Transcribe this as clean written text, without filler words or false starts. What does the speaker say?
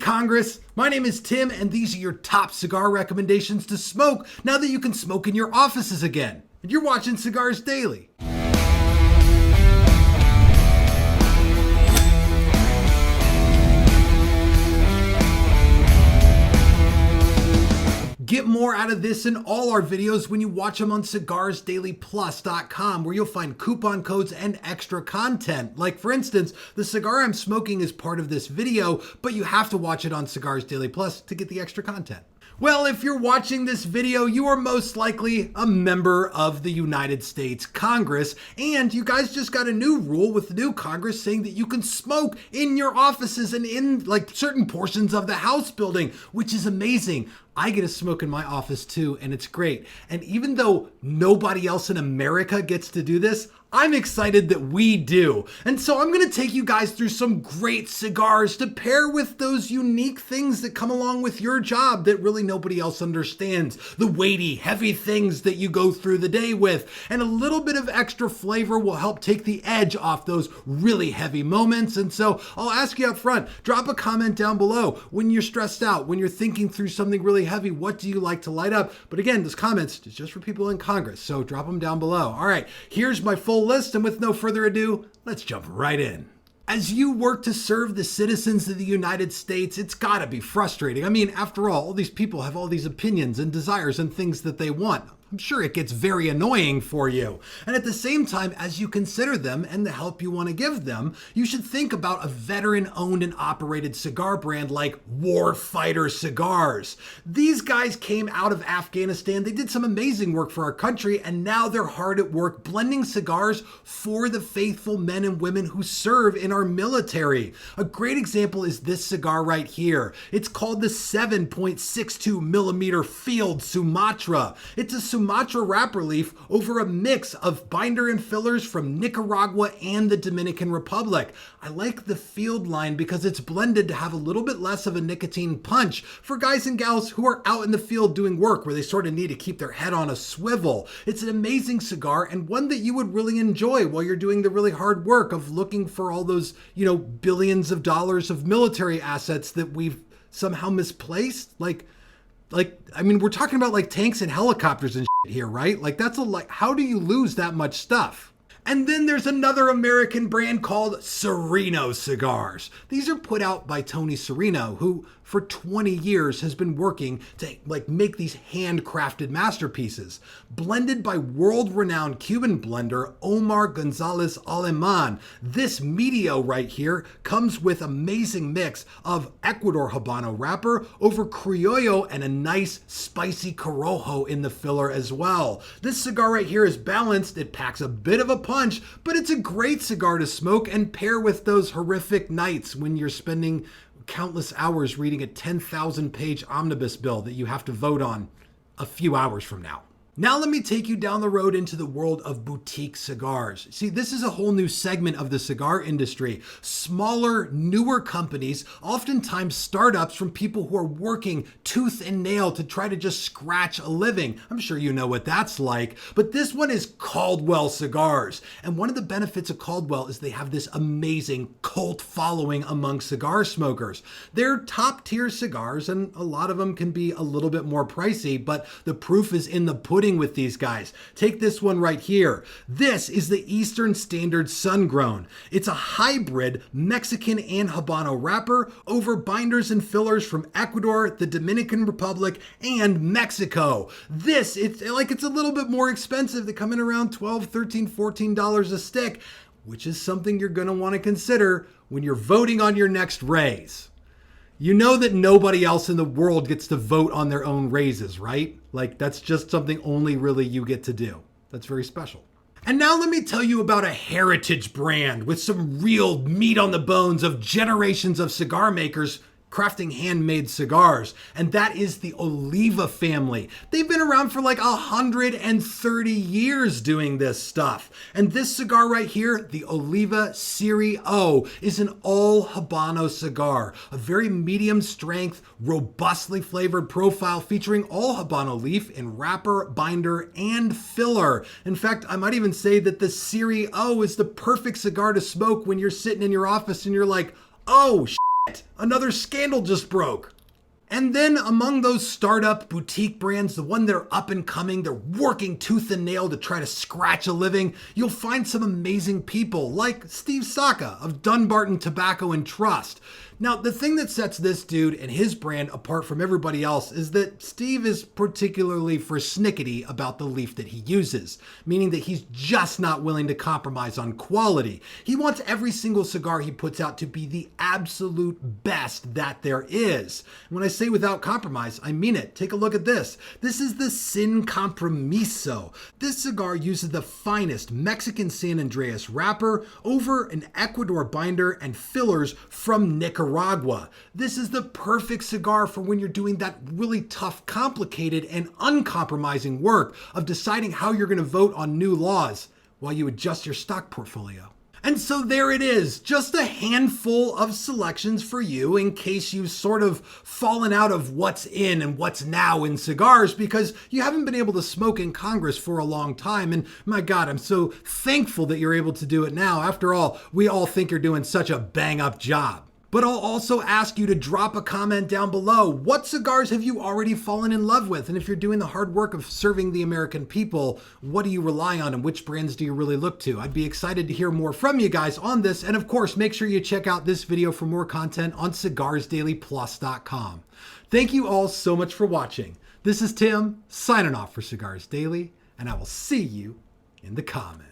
Congress, my name is Tim, and these are your top cigar recommendations to smoke now that you can smoke in your offices again. And you're watching Cigars Daily. Get more out of this and all our videos when you watch them on cigarsdailyplus.com, where you'll find coupon codes and extra content. Like, for instance, the cigar I'm smoking is part of this video, but you have to watch it on Cigars Daily Plus to get the extra content. Well, if you're watching this video, you are most likely a member of the United States Congress, and you guys just got a new rule with the new Congress saying that you can smoke in your offices and in certain portions of the House building, which is amazing. I get to smoke in my office too, and it's great. And even though nobody else in America gets to do this, I'm excited that we do. And so I'm gonna take you guys through some great cigars to pair with those unique things that come along with your job that really nobody else understands. The weighty, heavy things that you go through the day with. And a little bit of extra flavor will help take the edge off those really heavy moments. And so I'll ask you up front, drop a comment down below when you're stressed out, when you're thinking through something really heavy, what do you like to light up? But again, those comments is just for people in Congress, so drop them down below. All right, here's my full list, and with no further ado, let's jump right in. As you work to serve the citizens of the United States, it's gotta be frustrating. I mean, after all these people have all these opinions and desires and things that they want. I'm sure it gets very annoying for you. And at the same time, as you consider them and the help you want to give them, you should think about a veteran-owned and operated cigar brand like Warfighter Cigars. These guys came out of Afghanistan. They did some amazing work for our country, and now they're hard at work blending cigars for the faithful men and women who serve in our military. A great example is this cigar right here. It's called the 7.62 millimeter Field Sumatra. It's a Sumatra wrapper leaf over a mix of binder and fillers from Nicaragua and the Dominican Republic. I like the field line because it's blended to have a little bit less of a nicotine punch for guys and gals who are out in the field doing work where they sort of need to keep their head on a swivel. It's an amazing cigar and one that you would really enjoy while you're doing the really hard work of looking for all those, billions of dollars of military assets that we've somehow misplaced. We're talking about tanks and helicopters and shit here, right? How do you lose that much stuff? And then there's another American brand called Sereno Cigars. These are put out by Tony Sereno, who for 20 years has been working to make these handcrafted masterpieces. Blended by world-renowned Cuban blender Omar Gonzalez Aleman. This medio right here comes with amazing mix of Ecuador Habano wrapper over Criollo and a nice spicy Corojo in the filler as well. This cigar right here is balanced. It packs a bit of a punch, but it's a great cigar to smoke and pair with those horrific nights when you're spending countless hours reading a 10,000 page omnibus bill that you have to vote on a few hours from now. Now let me take you down the road into the world of boutique cigars. See, this is a whole new segment of the cigar industry. Smaller, newer companies, oftentimes startups from people who are working tooth and nail to try to just scratch a living. I'm sure you know what that's like, but this one is Caldwell Cigars. And one of the benefits of Caldwell is they have this amazing cult following among cigar smokers. They're top tier cigars, and a lot of them can be a little bit more pricey, but the proof is in the pudding with these guys. Take this one right here. This is the Eastern Standard Sun-Grown. It's a hybrid Mexican and Habano wrapper over binders and fillers from Ecuador, the Dominican Republic, and Mexico. It's a little bit more expensive. They come in around $12, $13, $14 a stick, which is something you're going to want to consider when you're voting on your next raise. You know that nobody else in the world gets to vote on their own raises, right? That's just something only really you get to do. That's very special. And now let me tell you about a heritage brand with some real meat on the bones of generations of cigar makers crafting handmade cigars, and that is the Oliva family. They've been around for 130 years doing this stuff. And this cigar right here, the Oliva Serie O, is an all Habano cigar, a very medium strength, robustly flavored profile featuring all Habano leaf in wrapper, binder, and filler. In fact, I might even say that the Serie O is the perfect cigar to smoke when you're sitting in your office and you're like, oh, Another scandal just broke. And then among those startup boutique brands, the one that are up and coming, they're working tooth and nail to try to scratch a living, you'll find some amazing people like Steve Saka of Dunbarton Tobacco and Trust. Now, the thing that sets this dude and his brand apart from everybody else is that Steve is particularly persnickety about the leaf that he uses, meaning that he's just not willing to compromise on quality. He wants every single cigar he puts out to be the absolute best that there is. When I say without compromise, I mean it. Take a look at this. This is the Sin Compromiso. This cigar uses the finest Mexican San Andreas wrapper over an Ecuador binder and fillers from Nicaragua. This is the perfect cigar for when you're doing that really tough, complicated, and uncompromising work of deciding how you're going to vote on new laws while you adjust your stock portfolio. And so there it is, just a handful of selections for you in case you've sort of fallen out of what's in and what's now in cigars because you haven't been able to smoke in Congress for a long time. And my God, I'm so thankful that you're able to do it now. After all, we all think you're doing such a bang up job. But I'll also ask you to drop a comment down below. What cigars have you already fallen in love with? And if you're doing the hard work of serving the American people, what do you rely on and which brands do you really look to? I'd be excited to hear more from you guys on this. And of course, make sure you check out this video for more content on cigarsdailyplus.com. Thank you all so much for watching. This is Tim signing off for Cigars Daily, and I will see you in the comments.